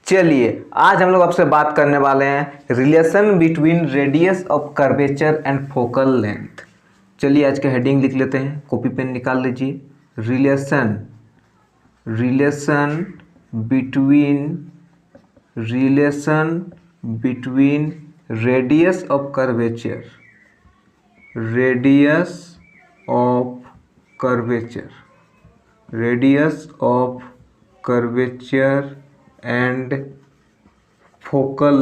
चलिए आज हम लोग आपसे बात करने वाले हैं relation between radius of curvature and focal length. चलिए आज का हेडिंग लिख लेते हैं, कॉपी पेन निकाल लीजिए। Relation between radius of curvature and focal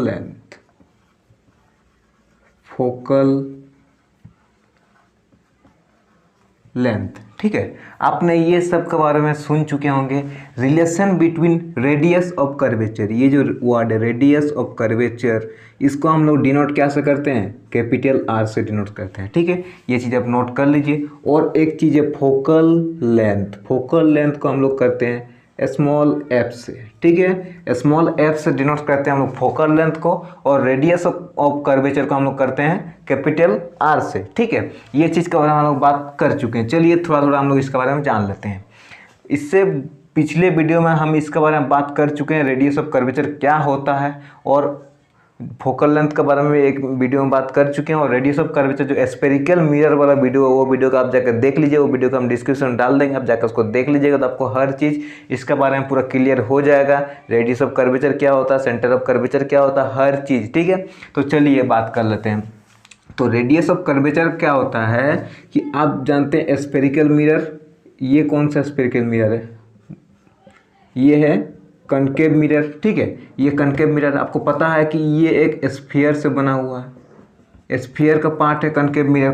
length. ठीक है, आपने ये सब के बारे में सुन चुके होंगे। Relation between radius of curvature, ये जो वर्ड है रेडियस ऑफ कर्वेचर, इसको हम लोग डिनोट क्या से करते हैं? कैपिटल आर से डिनोट करते हैं। ठीक है, ये चीज़ आप नोट कर लीजिए। और एक चीज़ है फोकल लेंथ को हम लोग करते हैं स्मॉल एफ से। ठीक है, स्मॉल एफ से डिनोट करते हैं हम लोग फोकल लेंथ को, और रेडियस ऑफ कर्वेचर को हम लोग करते हैं कैपिटल आर से। ठीक है, ये चीज़ के बारे में हम लोग बात कर चुके हैं। चलिए थोड़ा थोड़ा हम लोग इसके बारे में जान लेते हैं। इससे पिछले वीडियो में हम इसके बारे में बात कर चुके हैं, रेडियस ऑफ कर्वेचर क्या होता है, और फोकल लेंथ के बारे में एक वीडियो में बात कर चुके हैं। और रेडियस ऑफ कर्वेचर जो स्फेरिकल मिरर वाला वीडियो है, वो वीडियो का आप जाकर देख लीजिए। वो वीडियो को हम डिस्क्रिप्शन में डाल देंगे, आप जाकर उसको देख लीजिएगा तो आपको हर चीज़ इसके बारे में पूरा क्लियर हो जाएगा। रेडियस ऑफ कर्वेचर क्या होता है, सेंटर ऑफ कर्वेचर क्या होता है, हर चीज़। ठीक है, तो चलिए बात कर लेते हैं। तो रेडियस ऑफ कर्वेचर क्या होता है कि आप जानते हैं स्फेरिकल मिरर, ये कौन सा स्फेरिकल मिरर है? ये है कनकेव मिरर। ठीक है, ये कनकेव मिरर आपको पता है कि ये एक स्फीयर से बना हुआ है, स्फीयर का पार्ट है कनकेव मिरर।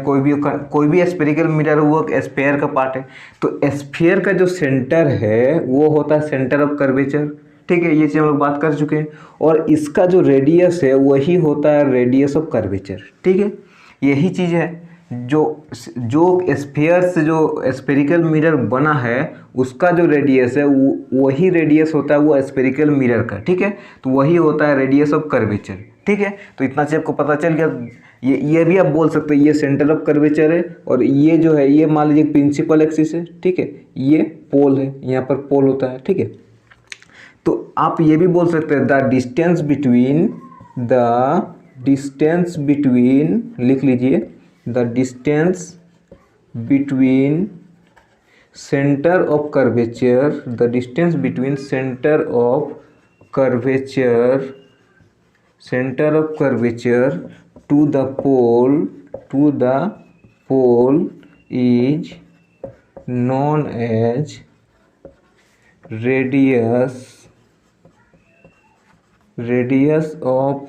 कोई भी स्फेरिकल मिरर वो स्फीयर का पार्ट है। तो स्फीयर का जो सेंटर है वो होता है सेंटर ऑफ कर्वेचर। ठीक है, ये चीज़ हम लोग बात कर चुके हैं। और इसका जो रेडियस है वही होता है रेडियस ऑफ कर्वेचर। ठीक है, यही चीज़ है जो स्फीयर से जो स्फेरिकल मिरर बना है उसका जो रेडियस है वही रेडियस होता है वो स्फेरिकल मिरर का। ठीक है, तो वही होता है रेडियस ऑफ कर्वेचर। ठीक है, तो इतना चीज़ आपको पता चल गया। ये भी आप बोल सकते हैं ये सेंटर ऑफ कर्वेचर है, और ये जो है ये मान लीजिए प्रिंसिपल एक्सिस है। ठीक है, ये पोल है, यहाँ पर पोल होता है। ठीक है, तो आप ये भी बोल सकते हैं द डिस्टेंस बिटवीन लिख लीजिए, the distance between centre of curvature to the pole is known as radius of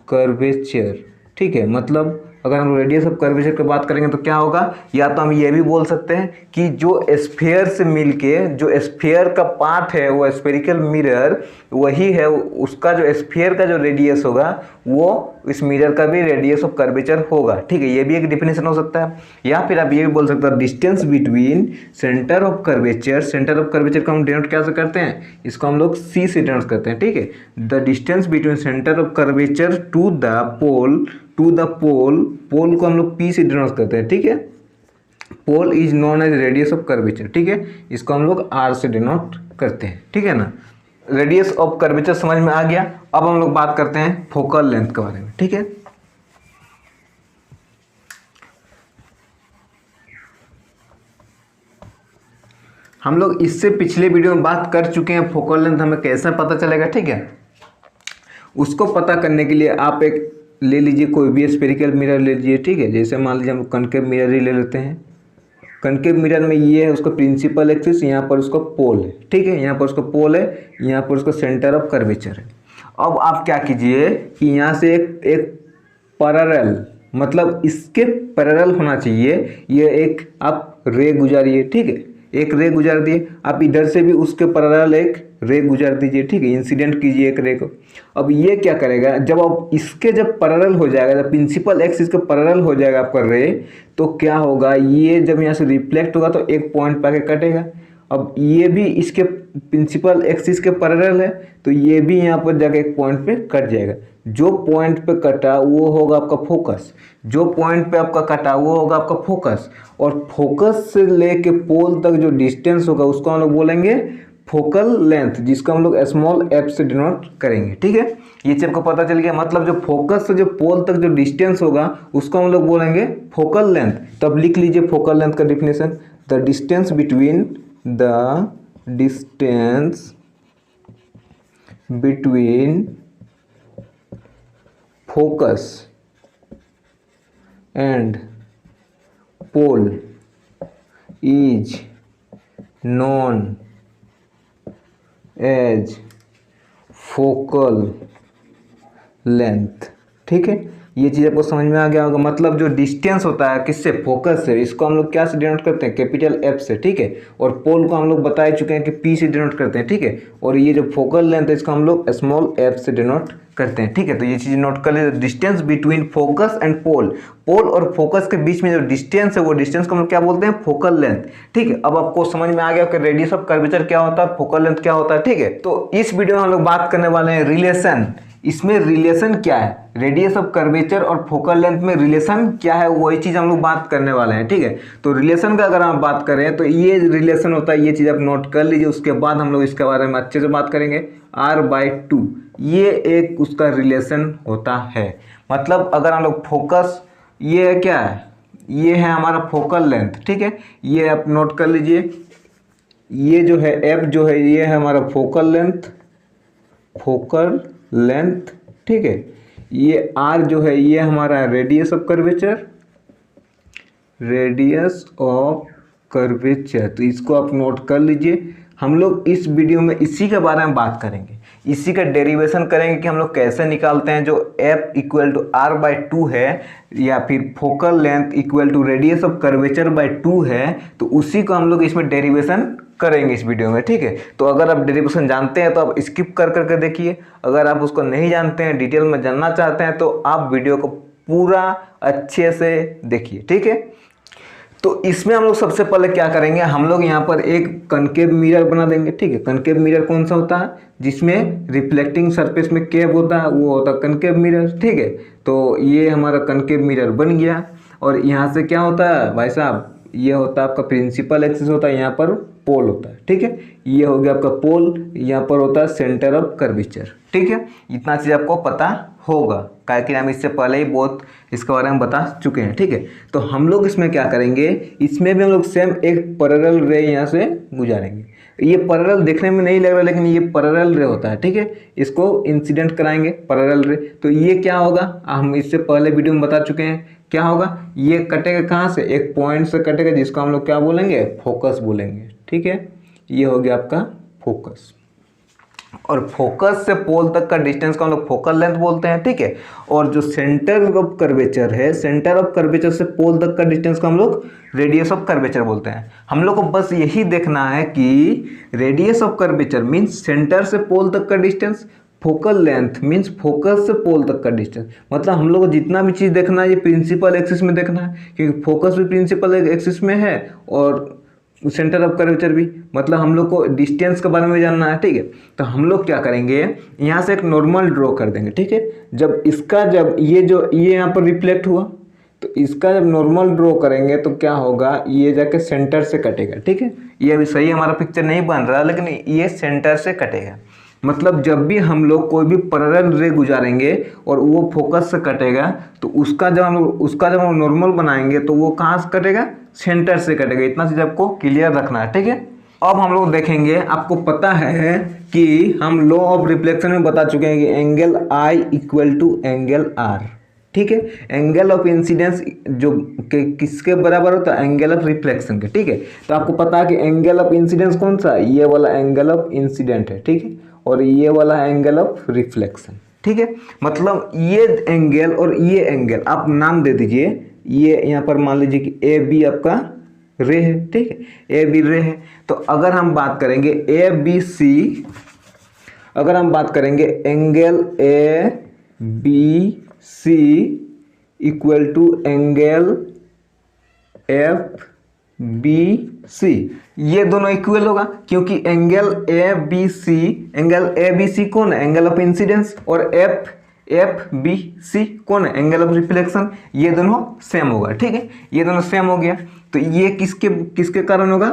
curvature. ठीक है, मतलब अगर हम रेडियस ऑफ कर्वेचर की बात करेंगे तो क्या होगा? या तो हम ये भी बोल सकते हैं कि जो स्फीयर से मिलके जो स्फीयर का पार्ट है वो स्फेरिकल मिरर वही है, उसका जो स्फीयर का जो रेडियस होगा वो इस मिरर का भी रेडियस ऑफ कर्वेचर होगा। ठीक है, ये भी एक डिफिनेशन हो सकता है। या फिर आप ये भी बोल सकते हैं distance between centre of curvature को हम डिनोट कैसे करते हैं? इसको हम लोग सी से डिनोट करते हैं। ठीक है, the distance between centre of curvature to the pole को हम लोग पी से डिनोट करते हैं। ठीक है, pole is known as radius of curvature. ठीक है, इसको हम लोग आर से डिनोट करते हैं। ठीक है ना, रेडियस ऑफ कर्वेचर समझ में आ गया। अब हम लोग बात करते हैं फोकल लेंथ के बारे में। ठीक है, हम लोग इससे पिछले वीडियो में बात कर चुके हैं फोकल लेंथ हमें कैसे पता चलेगा। ठीक है, उसको पता करने के लिए आप एक ले लीजिए, कोई भी स्फेरिकल मिरर ले लीजिए। ठीक है, जैसे मान लीजिए हम कनकेव मिरर ही ले लेते हैं। कनकेव मिरर में ये है उसका प्रिंसिपल एक्सिस, यहाँ पर उसका पोल है। ठीक है, यहाँ पर उसका पोल है, यहाँ पर उसका सेंटर ऑफ कर्वेचर है। अब आप क्या कीजिए कि यहाँ से एक पैरेलल, मतलब इसके पैरेलल होना चाहिए, ये एक आप रे गुजारिए। ठीक है, एक रे गुजार दिए, आप इधर से भी उसके पैरेलल एक रे गुजार दीजिए। ठीक है, इंसिडेंट कीजिए एक रे को। अब ये क्या करेगा, जब आप इसके जब पैरेलल हो जाएगा, जब प्रिंसिपल एक्सिस के पैरेलल हो जाएगा आपका रे, तो क्या होगा, ये जब यहाँ से रिफ्लेक्ट होगा तो एक पॉइंट पे आके कटेगा। अब ये भी इसके प्रिंसिपल एक्सिस के पैरेलल है, तो ये भी यहाँ पर जाके एक पॉइंट पे कट जाएगा। जो पॉइंट पे कटा वो होगा आपका फोकस, जो पॉइंट पे आपका कटा वो होगा आपका फोकस, और फोकस से लेके पोल तक जो डिस्टेंस होगा उसको हम लोग बोलेंगे फोकल लेंथ जिसको हम लोग स्मॉल एफ से डिनोट करेंगे। ठीक है, ये चीज आपको पता चल गया। मतलब जो फोकस से जो पोल तक जो डिस्टेंस होगा उसको हम लोग बोलेंगे फोकल लेंथ। तो अब लिख लीजिए फोकल लेंथ का definition, the distance between focus and pole is known as focal length. ठीक है, ये चीज़ आपको समझ में आ गया होगा। मतलब जो डिस्टेंस होता है किससे, फोकस से, इसको हम लोग क्या से डिनोट करते हैं, कैपिटल एफ से। ठीक है, और पोल को हम लोग बता चुके हैं कि पी से डिनोट करते हैं। ठीक है, और ये जो फोकल लेंथ है इसको हम लोग स्मॉल एफ से डिनोट करते हैं। ठीक है, तो ये चीज़ नोट कर लीजिए, डिस्टेंस बिटवीन फोकस एंड पोल। पोल और फोकस के बीच में जो डिस्टेंस है वो डिस्टेंस को हम लोग क्या बोलते हैं, फोकल लेंथ। ठीक है, अब आपको समझ में आ गया कि रेडियस ऑफ कर्वेचर क्या होता है, फोकल लेंथ क्या होता है। ठीक है, तो इस वीडियो में हम लोग बात करने वाले हैं रिलेशन। इसमें रिलेशन क्या है, रेडियस ऑफ कर्वेचर और फोकल लेंथ में रिलेशन क्या है, वही चीज़ हम लोग बात करने वाले हैं। ठीक है, तो रिलेशन का अगर हम बात करें तो ये रिलेशन होता है, ये चीज़ आप नोट कर लीजिए। उसके बाद हम लोग इसके बारे में अच्छे से बात करेंगे। r/2 ये एक उसका रिलेशन होता है। मतलब अगर हम लोग फोकस, ये क्या है, ये है हमारा फोकल लेंथ। ठीक है, ये आप नोट कर लीजिए, ये जो है f जो है ये है हमारा फोकल लेंथ। ठीक है, ये r जो है ये हमारा रेडियस ऑफ कर्वेचर। तो इसको आप नोट कर लीजिए। हम लोग इस वीडियो में इसी के बारे में बात करेंगे, इसी का डेरिवेशन करेंगे कि हम लोग कैसे निकालते हैं जो f इक्वल टू r/2 है, या फिर focal length equal to radius of curvature by 2 है। तो उसी को हम लोग इसमें डेरिवेशन करेंगे इस वीडियो में। ठीक है, तो अगर आप डेरिवेशन जानते हैं तो आप स्किप कर करके देखिए। अगर आप उसको नहीं जानते हैं, डिटेल में जानना चाहते हैं, तो आप वीडियो को पूरा अच्छे से देखिए। ठीक है, तो इसमें हम लोग सबसे पहले क्या करेंगे, हम लोग यहाँ पर एक कनकेव मिरर बना देंगे। ठीक है, कनकेव मिरर कौन सा होता है, जिसमें रिफ्लेक्टिंग सरफेस में केव होता है, वो होता है कनकेव मिरर। ठीक है, तो ये हमारा कनकेव मिरर बन गया। और यहाँ से क्या होता है भाई साहब, ये होता है आपका प्रिंसिपल एक्सिस होता है, यहाँ पर पोल होता है। ठीक है, ये हो गया आपका पोल, यहाँ पर होता है सेंटर ऑफ कर्वेचर। ठीक है, इतना चीज़ आपको पता होगा, क्योंकि हम इससे पहले ही बहुत इसके बारे में बता चुके हैं। ठीक है, तो हम लोग इसमें क्या करेंगे, इसमें भी हम लोग सेम एक पैरेलल रे यहाँ से गुजारेंगे। ये पैरेलल देखने में नहीं लग रहा, लेकिन ये पैरेलल रे होता है। ठीक है, इसको इंसिडेंट कराएंगे पैरेलल रे। तो ये क्या होगा, हम इससे पहले वीडियो में बता चुके हैं क्या होगा, ये कटेगा कहाँ से, एक पॉइंट से कटेगा, जिसको हम लोग क्या बोलेंगे, फोकस बोलेंगे। ठीक है, ये हो गया आपका फोकस। और फोकस से पोल तक का डिस्टेंस को हम लोग फोकल लेंथ बोलते हैं। ठीक है, और जो सेंटर ऑफ कर्वेचर है, सेंटर ऑफ कर्वेचर से पोल तक का डिस्टेंस को हम लोग रेडियस ऑफ कर्वेचर बोलते हैं। हम लोग को बस यही देखना है कि radius of curvature means centre से पोल तक का distance, focal length means focus से पोल तक का डिस्टेंस। मतलब हम लोग को जितना भी चीज़ देखना है ये प्रिंसिपल एक्सिस में देखना है, क्योंकि फोकस भी प्रिंसिपल एक्सिस में है और सेंटर ऑफ कर्वेचर भी। मतलब हम लोग को डिस्टेंस के बारे में जानना है। ठीक है, तो हम लोग क्या करेंगे, यहाँ से एक नॉर्मल ड्रॉ कर देंगे। ठीक है, जब ये यहाँ पर रिफ्लेक्ट हुआ, तो इसका जब नॉर्मल ड्रॉ करेंगे तो क्या होगा, ये जाके सेंटर से कटेगा। ठीक है, ये अभी सही हमारा पिक्चर नहीं बन रहा, लेकिन ये सेंटर से कटेगा। मतलब जब भी हम लोग कोई भी पैरेलल रे गुजारेंगे और वो फोकस से कटेगा, तो उसका जब हम नॉर्मल बनाएंगे तो वो कहाँ से कटेगा, सेंटर से कटेगा। इतना चीज़ आपको क्लियर रखना है। ठीक है, अब हम लोग देखेंगे, आपको पता है कि हम लॉ ऑफ रिफ्लेक्शन में बता चुके हैं कि angle I equal to angle R। ठीक है, एंगल ऑफ इंसिडेंस जो किसके बराबर होता है, एंगल ऑफ रिफ्लेक्शन के। ठीक है, तो आपको पता है कि एंगल ऑफ इंसिडेंस कौन सा है, ये वाला एंगल ऑफ इंसिडेंट है। ठीक है, और ये वाला एंगल ऑफ रिफ्लेक्शन। ठीक है, मतलब ये एंगल और ये एंगल आप नाम दे दीजिए। ये यहाँ पर मान लीजिए कि ए बी आपका रे है। ठीक है, ए बी रे है। तो अगर हम बात करेंगे ए बी सी, अगर हम बात करेंगे angle A B C equal to angle F B C, ये दोनों इक्वल होगा, क्योंकि एंगल ए बी सी कौन है, एंगल ऑफ इंसिडेंस, और एफ बी सी कौन है, एंगल ऑफ रिफ्लेक्शन। ये दोनों सेम होगा। ठीक है, ये दोनों सेम हो गया। तो ये किसके कारण होगा,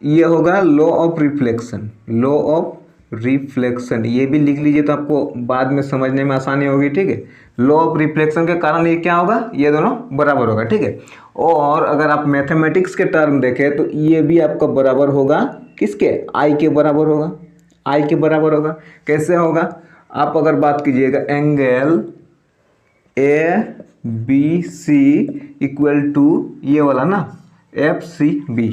ये होगा law of reflection, law of reflection, ये भी लिख लीजिए तो आपको बाद में समझने में आसानी होगी, ठीक है। लॉ ऑफ रिफ्लेक्शन के कारण ये क्या होगा, ये दोनों बराबर होगा, ठीक है। और अगर आप मैथमेटिक्स के टर्म देखें तो ये भी आपका बराबर होगा किसके, आई के बराबर होगा, आई के बराबर होगा। कैसे होगा, आप अगर बात कीजिएगा angle A B C equal to ये वाला ना F C B,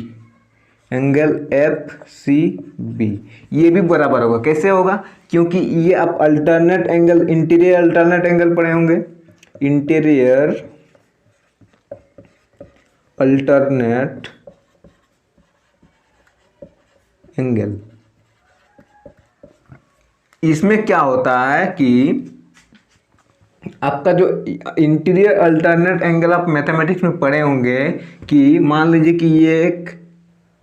angle F C B, ये भी बराबर होगा। कैसे होगा, क्योंकि ये आप alternate angle, interior alternate angle पढ़े होंगे, इंटीरियर अल्टरनेट एंगल। इसमें क्या होता है कि आपका जो इंटीरियर अल्टरनेट एंगल आप मैथमेटिक्स में पढ़े होंगे कि मान लीजिए कि ये एक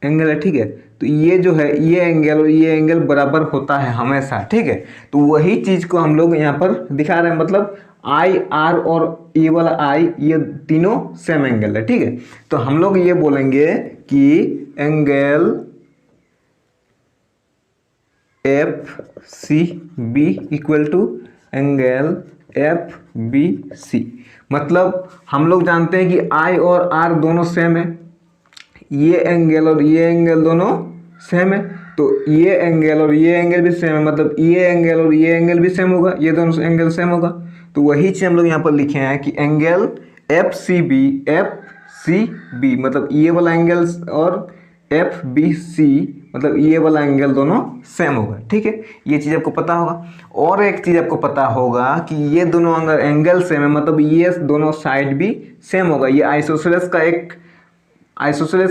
एंगल है, ठीक है, तो ये जो है ये एंगल और ये एंगल बराबर होता है हमेशा, ठीक है। तो वही चीज़ को हम लोग यहाँ पर दिखा रहे हैं, मतलब आई आर और ये वाला आई, ये तीनों सेम एंगल है, ठीक है। तो हम लोग ये बोलेंगे कि angle F C B equal to angle F B C, मतलब हम लोग जानते हैं कि आई और आर दोनों सेम है, ये एंगल और ये एंगल दोनों सेम है, तो ये एंगल और ये एंगल भी सेम है, मतलब ये एंगल और ये एंगल भी सेम होगा, ये दोनों एंगल सेम होगा। तो वही चीज़ हम लोग यहाँ पर लिखे हैं कि एंगल एफ सी बी मतलब ये वाला एंगल और एफ बी सी मतलब ये वाला एंगल दोनों सेम होगा, ठीक है। ये चीज़ आपको पता होगा। और एक चीज़ आपको पता होगा कि ये दोनों अगर एंगल सेम है मतलब ये दोनों साइड भी सेम होगा। ये आइसोसेलेस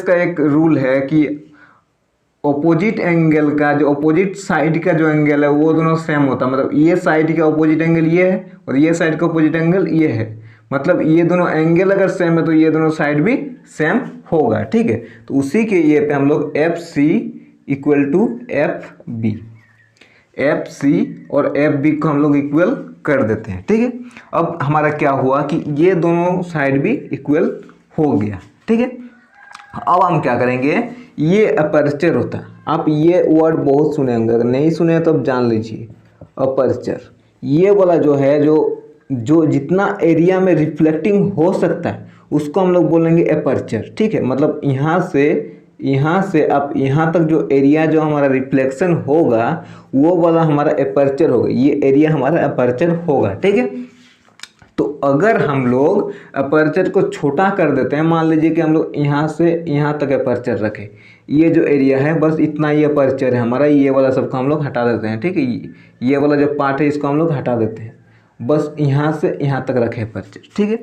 का एक रूल है कि ऑपोजिट एंगल का जो ऑपोजिट साइड का जो एंगल है वो दोनों सेम होता है, मतलब ये साइड का ऑपोजिट एंगल ये है और ये साइड का ऑपोजिट एंगल ये है, मतलब ये दोनों एंगल अगर सेम है तो ये दोनों साइड भी सेम होगा, ठीक है। तो उसी के ये पे हम लोग F C equal to F B, F C और एफ बी को हम लोग इक्वल कर देते हैं, ठीक है। अब हमारा क्या हुआ कि ये दोनों साइड भी इक्वल हो गया, ठीक है। अब हम क्या करेंगे, ये अपर्चर होता है, आप ये वर्ड बहुत सुने होंगे, अगर नहीं सुने तो आप जान लीजिए। अपर्चर ये वाला जो है, जो जितना एरिया में रिफ्लेक्टिंग हो सकता है उसको हम लोग बोलेंगे अपर्चर, ठीक है। मतलब यहाँ से अब यहाँ तक जो एरिया जो हमारा रिफ्लेक्शन होगा वो वाला हमारा अपर्चर होगा, ये एरिया हमारा अपर्चर होगा, ठीक है। तो अगर हम लोग अपर्चर को छोटा कर देते हैं, मान लीजिए कि हम लोग यहाँ से यहाँ तक अपर्चर रखें, ये जो एरिया है बस इतना ही अपर्चर है हमारा, ये वाला सबको हम लोग हटा देते हैं, ठीक है। ये वाला जो पार्ट है इसको हम लोग हटा देते हैं, बस यहाँ से यहाँ तक रखे अपर्चर, ठीक है।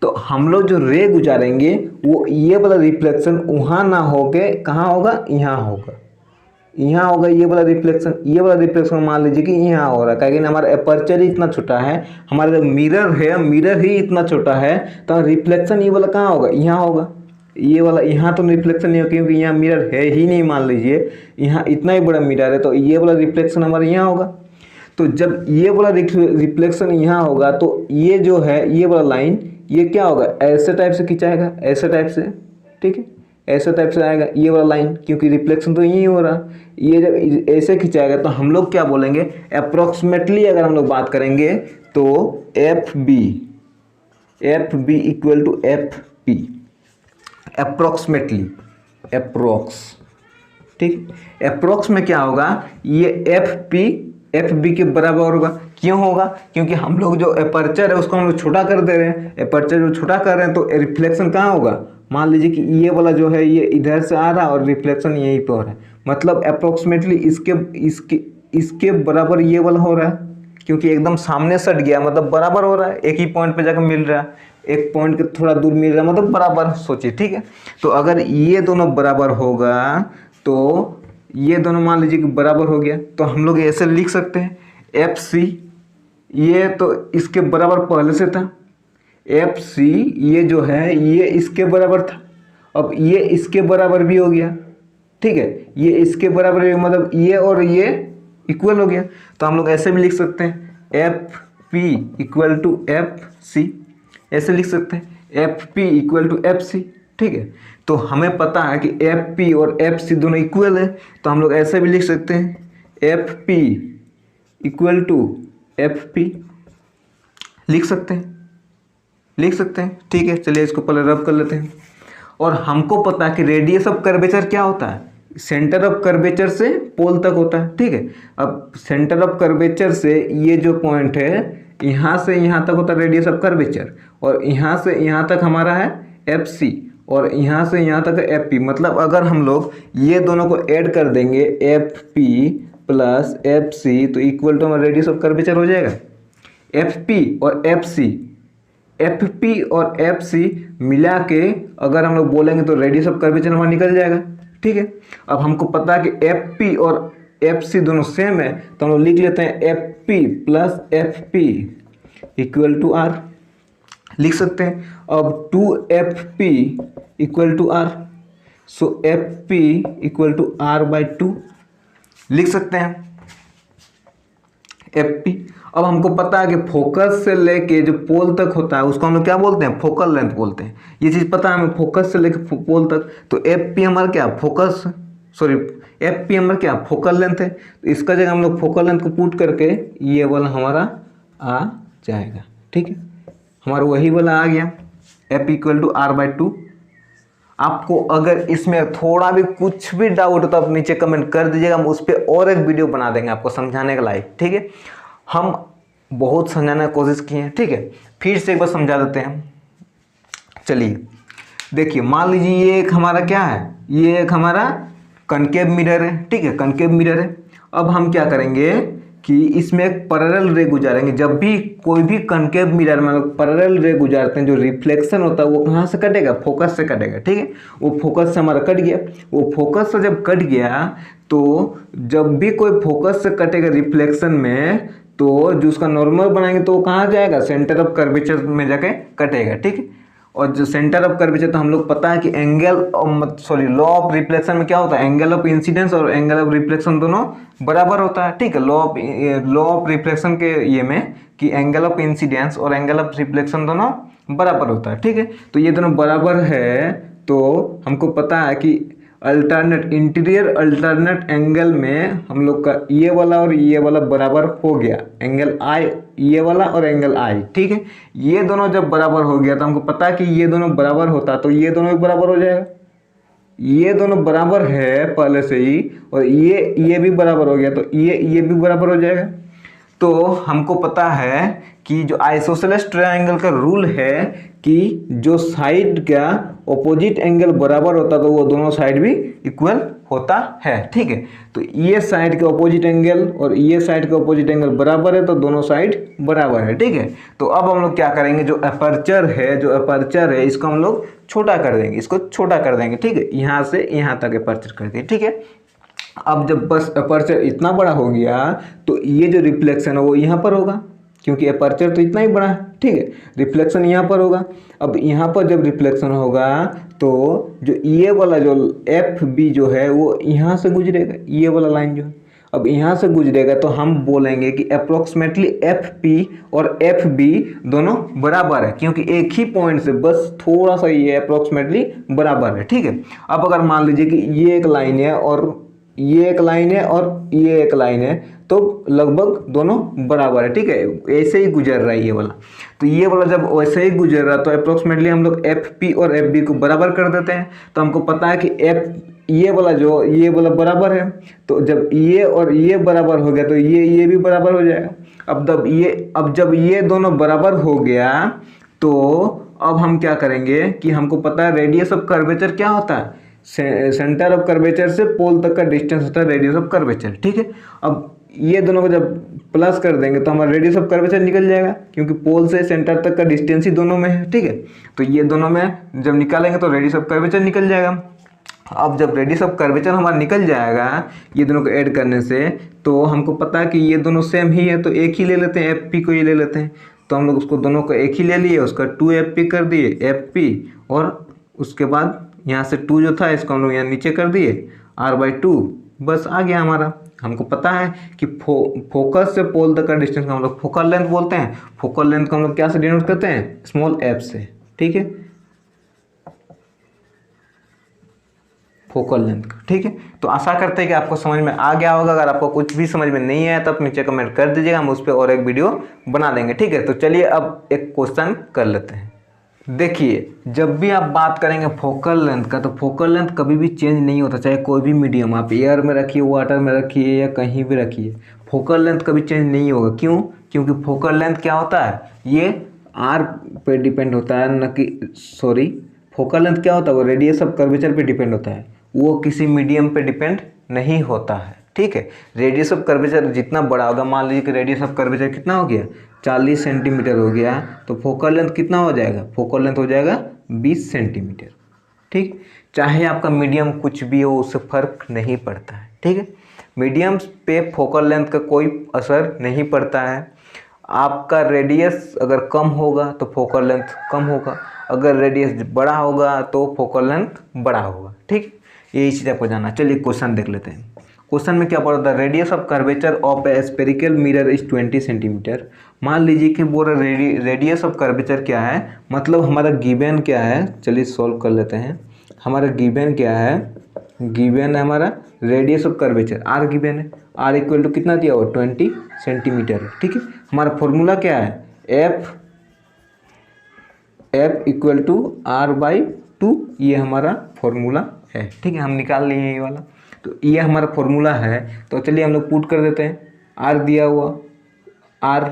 तो हम लोग जो रे गुजारेंगे वो ये वाला रिफ्लेक्शन वहाँ ना होके कहाँ होगा, यहाँ होगा, यहाँ होगा ये वाला रिफ्लेक्शन मान लीजिए कि यहाँ हो रहा है, क्योंकि हमारा अपर्चर ही इतना छोटा है, हमारा मिरर ही इतना छोटा है, तो रिफ्लेक्शन ये वाला कहाँ होगा, यहाँ होगा। ये वाला यहाँ तो रिफ्लेक्शन नहीं होगा क्योंकि यहाँ मिरर है ही नहीं, मान लीजिए यहाँ इतना ही बड़ा मिरर है, तो ये वाला रिफ्लेक्शन हमारा यहाँ होगा। तो जब ये वाला रिफ्लेक्शन यहाँ होगा तो ये जो है ये वाला लाइन ये क्या होगा, ऐसे टाइप से खिंचाएगा, ऐसे टाइप से, ठीक है, ऐसे टाइप से आएगा ये वाला लाइन, क्योंकि रिफ्लेक्शन तो यही हो रहा। ये जब ऐसे खिंचाएगा तो हम लोग क्या बोलेंगे, अप्रॉक्सीमेटली अगर हम लोग बात करेंगे तो F B equal to F P, approximately, approx, ठीक। अप्रॉक्स में क्या होगा, ये एफ बी के बराबर होगा। क्यों होगा, क्योंकि हम लोग जो अपर्चर है उसको हम लोग छोटा कर दे रहे हैं, अपर्चर जो छोटा कर रहे हैं तो रिफ्लेक्शन कहाँ होगा, मान लीजिए कि ये वाला जो है ये इधर से आ रहा है और रिफ्लेक्शन यहीं पर हो रहा है, मतलब अप्रोक्सीमेटली इसके बराबर ये वाला हो रहा है, क्योंकि एकदम सामने सट गया मतलब बराबर हो रहा है, एक ही पॉइंट पे जाकर मिल रहा है, एक पॉइंट के थोड़ा दूर मिल रहा है मतलब बराबर, सोचिए, ठीक है। तो अगर ये दोनों बराबर होगा तो ये दोनों मान लीजिए कि बराबर हो गया, तो हम लोग ऐसे लिख सकते हैं एफ सी, ये तो इसके बराबर पहले से था, एफ सी ये जो है ये इसके बराबर था, अब ये इसके बराबर भी हो गया, ठीक है, ये इसके बराबर भी, मतलब ये और ये इक्वल हो गया। तो हम लोग ऐसे भी लिख सकते हैं F P equal to F C, ऐसे लिख सकते हैं F P equal to F C, ठीक है। तो हमें पता है कि एफ पी और एफ सी दोनों इक्वल है, तो हम लोग ऐसे भी लिख सकते हैं F P equal to F P, लिख सकते हैं, ठीक है। चलिए इसको पहले रब कर लेते हैं। और हमको पता है कि रेडियस ऑफ कर्वेचर क्या होता है, सेंटर ऑफ कर्वेचर से पोल तक होता है, ठीक है। अब सेंटर ऑफ कर्वेचर से ये जो पॉइंट है यहाँ से यहाँ तक होता है रेडियस ऑफ कर्वेचर, और यहाँ से यहाँ तक हमारा है एफ सी, और यहाँ से यहाँ तक है एफ पी। मतलब अगर हम लोग ये दोनों को ऐड कर देंगे F P plus F C तो इक्वल टू हमारा रेडियस ऑफ कर्वेचर हो जाएगा। एफ पी और एफ सी मिला के अगर हम लोग बोलेंगे तो रेडियस ऑफ कर्वेचर हमारा निकल जाएगा, ठीक है। अब हमको पता है कि एफ पी और एफ सी दोनों सेम है, तो हम लोग लिख लेते हैं F P plus F P equal to R, लिख सकते हैं। अब 2fp equal to R, so fp equal to r/2 लिख सकते हैं fp। अब हमको पता है कि फोकस से लेके जो पोल तक होता है उसको हम लोग क्या बोलते हैं, फोकल लेंथ बोलते हैं। ये चीज़ पता है हमें, फोकस से लेके पोल तक। तो fp हमारा क्या fp हमारा क्या फोकल लेंथ है, तो इसका जगह हम लोग फोकल लेंथ को पुट करके ये वाला हमारा आ जाएगा, ठीक है। हमारा वही वाला आ गया f इक्वल टू r/2। आपको अगर इसमें थोड़ा भी कुछ भी डाउट हो तो आप नीचे कमेंट कर दीजिएगा, हम उस पर और एक वीडियो बना देंगे आपको समझाने के लायक, ठीक है। हम बहुत समझाने की कोशिश किए हैं, ठीक है। फिर से एक बार समझा देते हैं। चलिए देखिए, मान लीजिए ये एक हमारा क्या है, ये एक हमारा कनकेव मिरर है, ठीक है, कनकेव मिरर है। अब हम क्या करेंगे कि इसमें एक पैरेलल रे गुजारेंगे। जब भी कोई भी कनकेव मिरर में लोग पैरेलल रे गुजारते हैं, जो रिफ्लेक्शन होता है वो कहाँ से कटेगा, फोकस से कटेगा, ठीक है। वो फोकस से हमारा कट गया, वो फोकस से जब कट गया तो जब भी कोई फोकस से कटेगा रिफ्लेक्शन में, तो जो उसका नॉर्मल बनाएंगे तो वो कहाँ जाएगा, सेंटर ऑफ कर्वेचर में जाके कटेगा, ठीक है। और जो सेंटर ऑफ कर्वेचर, तो हम लोग पता है कि लॉ ऑफ रिफ्लेक्शन में क्या होता है, एंगल ऑफ इंसिडेंस और एंगल ऑफ रिफ्लेक्शन दोनों बराबर होता है, ठीक है। लॉ ऑफ रिफ्लेक्शन के ये में कि एंगल ऑफ इंसिडेंस और एंगल ऑफ रिफ्लेक्शन दोनों बराबर होता है, ठीक है। तो ये दोनों बराबर है, तो हमको पता है कि इंटीरियर अल्टरनेट एंगल में हम लोग का ये वाला और ये वाला बराबर हो गया, एंगल आई, ये वाला और एंगल आई, ठीक है। ये दोनों जब बराबर हो गया तो हमको पता है कि ये दोनों बराबर होता तो ये दोनों भी बराबर हो जाएगा। ये दोनों बराबर है पहले से ही, और ये भी बराबर हो गया तो ये भी बराबर हो जाएगा। तो हमको पता है कि जो आइसोसेलेस ट्रायंगल का रूल है कि जो साइड का ऑपोजिट एंगल बराबर होता तो वो दोनों साइड भी इक्वल होता है, ठीक है। तो ये साइड का ऑपोजिट एंगल और ये साइड का ऑपोजिट एंगल बराबर है, तो दोनों साइड बराबर है, ठीक है। तो अब हम लोग क्या करेंगे, जो अपर्चर है इसको हम लोग छोटा कर देंगे, इसको छोटा कर देंगे, ठीक है। यहाँ से यहाँ तक अपर्चर कर दिए, ठीक है। अब जब बस अपर्चर इतना बड़ा हो गया तो ये जो रिफ्लेक्शन है वो यहाँ पर होगा, क्योंकि अपर्चर तो इतना ही बड़ा है, ठीक है। रिफ्लेक्शन यहाँ पर होगा। अब यहाँ पर जब रिफ्लेक्शन होगा तो जो ये वाला जो एफ बी जो है वो यहाँ से गुजरेगा, ये वाला लाइन जो है अब यहाँ से गुजरेगा, तो हम बोलेंगे कि अप्रोक्सीमेटली एफ पी और एफ बी दोनों बराबर है, क्योंकि एक ही पॉइंट से बस थोड़ा सा ये अप्रोक्सीमेटली बराबर है, ठीक है। अब अगर मान लीजिए कि ये एक लाइन है और ये एक लाइन है और ये एक लाइन है, तो लगभग दोनों बराबर है, ठीक है। ऐसे ही गुजर रहा है ये वाला, तो ये वाला जब वैसे ही गुजर रहा तो अप्रोक्सीमेटली हम लोग एफ पी और एफ बी को बराबर कर देते हैं। तो हमको पता है कि ये वाला बराबर है, तो जब ये और ये बराबर हो गया तो ये भी बराबर हो जाएगा। अब जब ये दोनों बराबर हो गया तो अब हम क्या करेंगे कि हमको पता है रेडियस ऑफ कर्वेचर क्या होता है, सेंटर ऑफ कर्वेचर से पोल तक का डिस्टेंस होता है रेडियस ऑफ कर्वेचर, ठीक है। अब ये दोनों को जब प्लस कर देंगे तो हमारा रेडियस ऑफ कर्वेचर निकल जाएगा, क्योंकि पोल से सेंटर तक का डिस्टेंस ही दोनों में है, ठीक है। तो ये दोनों में जब निकालेंगे तो रेडियस ऑफ कर्वेचर निकल जाएगा। अब जब रेडियस ऑफ कर्वेचर हमारा निकल जाएगा ये दोनों को ऐड करने से, तो हमको पता है कि ये दोनों सेम ही है, तो एक ही ले लेते हैं, एफ पी को ही ले लेते हैं। तो हम लोग उसको दोनों को एक ही ले लिए, उसका 2fp कर दिए fp, और उसके बाद यहाँ से 2 जो था इसको हम लोग यहाँ नीचे कर दिए r/2, बस आ गया हमारा। हमको पता है कि फोकस से पोल तक का डिस्टेंस को हम लोग फोकल लेंथ बोलते हैं। फोकल लेंथ को हम लोग क्या से डिनोट करते हैं, स्मॉल f से, ठीक है। फोकल लेंथ का। ठीक है, तो आशा करते हैं कि आपको समझ में आ गया होगा। अगर आपको कुछ भी समझ में नहीं आया तो आप नीचे कमेंट कर दीजिएगा, हम उस पर और एक वीडियो बना देंगे। ठीक है, तो चलिए अब एक क्वेश्चन कर लेते हैं। देखिए, जब भी आप बात करेंगे फोकल लेंथ का, तो फोकल लेंथ कभी भी चेंज नहीं होता, चाहे कोई भी मीडियम आप एयर में रखिए, वाटर में रखिए या कहीं भी रखिए, फोकल लेंथ कभी चेंज नहीं होगा। क्यों? क्योंकि फोकल लेंथ क्या होता है, ये आर पे डिपेंड होता है, न कि सॉरी, फोकल लेंथ क्या होता है, वो रेडियस ऑफ कर्वेचर पे डिपेंड होता है, वो किसी मीडियम पे डिपेंड नहीं होता है। ठीक है, रेडियस ऑफ कर्वेचर जितना बड़ा होगा, मान लीजिए कि रेडियस ऑफ कर्वेचर कितना हो गया, 40 सेंटीमीटर हो गया, तो फोकल लेंथ कितना हो जाएगा, फोकल लेंथ हो जाएगा 20 सेंटीमीटर। ठीक, चाहे आपका मीडियम कुछ भी हो, उससे फर्क नहीं पड़ता है। ठीक है, मीडियम पे फोकल लेंथ का कोई असर नहीं पड़ता है। आपका रेडियस अगर कम होगा तो फोकल लेंथ कम होगा, अगर रेडियस बड़ा होगा तो फोकल लेंथ बड़ा होगा। ठीक, यही चीज़ आपको जानना। चलिए क्वेश्चन देख लेते हैं। क्वेश्चन में क्या पड़ा था, radius of curvature of A spherical mirror is 20 centimetre. मान लीजिए कि बोल रहे रेडियस ऑफ कर्वेचर क्या है, मतलब हमारा गिवन क्या है, चलिए सॉल्व कर लेते हैं। हमारा गिवन क्या है, गिवन है हमारा radius of curvature, R given है, आर इक्वल टू कितना दिया हुआ, 20 सेंटीमीटर है। ठीक है, हमारा फॉर्मूला क्या है, F equal to R by 2, ये हमारा फॉर्मूला है। ठीक है, हम निकाल लिए ये वाला, तो ये हमारा फॉर्मूला है। तो चलिए हम लोग पुट कर देते हैं, आर दिया हुआ आर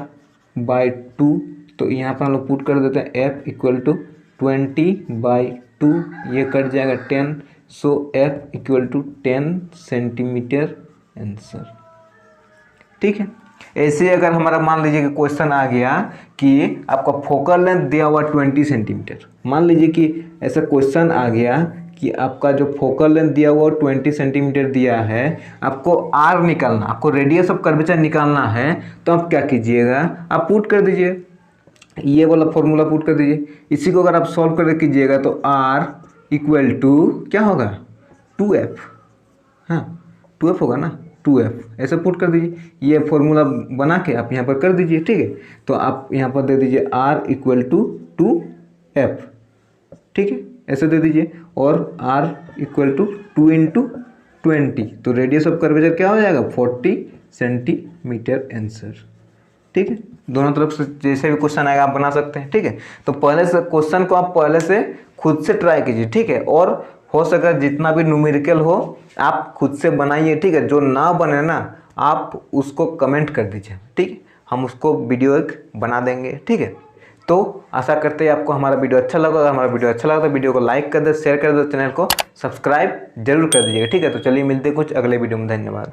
बाई 2, तो यहाँ पर हम लोग पुट कर देते हैं एफ इक्वल टू 20/2, ये कट जाएगा 10, so f equal to 10 centimetre answer. ठीक है, ऐसे अगर हमारा मान लीजिए कि क्वेश्चन आ गया कि आपका फोकल लेंथ दिया हुआ 20 सेंटीमीटर, मान लीजिए कि ऐसा क्वेश्चन आ गया कि आपका जो फोकल लेंथ दिया हुआ 20 सेंटीमीटर दिया है, आपको आर निकालना, आपको रेडियस ऑफ कर्वेचर निकालना है, तो आप क्या कीजिएगा, आप पुट कर दीजिए, ये वाला फॉर्मूला पुट कर दीजिए। इसी को अगर आप सॉल्व कर कीजिएगा तो आर इक्वल टू क्या होगा, 2f, हाँ 2f होगा ना, 2f ऐसे पुट कर दीजिए। ये फॉर्मूला बना के आप यहाँ पर कर दीजिए। ठीक है, तो आप यहाँ पर दे दीजिए r इक्वल टू 2f। ठीक है, ऐसे दे दीजिए, और r इक्वल टू 2 इंटू 20, तो रेडियस ऑफ कर्वेचर क्या हो जाएगा, 40 सेंटीमीटर आंसर। ठीक है, दोनों तरफ से जैसे भी क्वेश्चन आएगा आप बना सकते हैं। ठीक है, तो पहले से क्वेश्चन को आप पहले से खुद से ट्राई कीजिए। ठीक है, और हो सके जितना भी न्यूमेरिकल हो आप खुद से बनाइए। ठीक है, जो ना बने ना आप उसको कमेंट कर दीजिए। ठीक है, हम उसको वीडियो एक बना देंगे। ठीक है, तो आशा करते हैं आपको हमारा वीडियो अच्छा लगा। अगर हमारा वीडियो अच्छा लगा तो वीडियो को लाइक कर दे, शेयर कर दे, चैनल को सब्सक्राइब जरूर कर दीजिएगा। ठीक है, तो चलिए मिलते हैं कुछ अगले वीडियो में। धन्यवाद।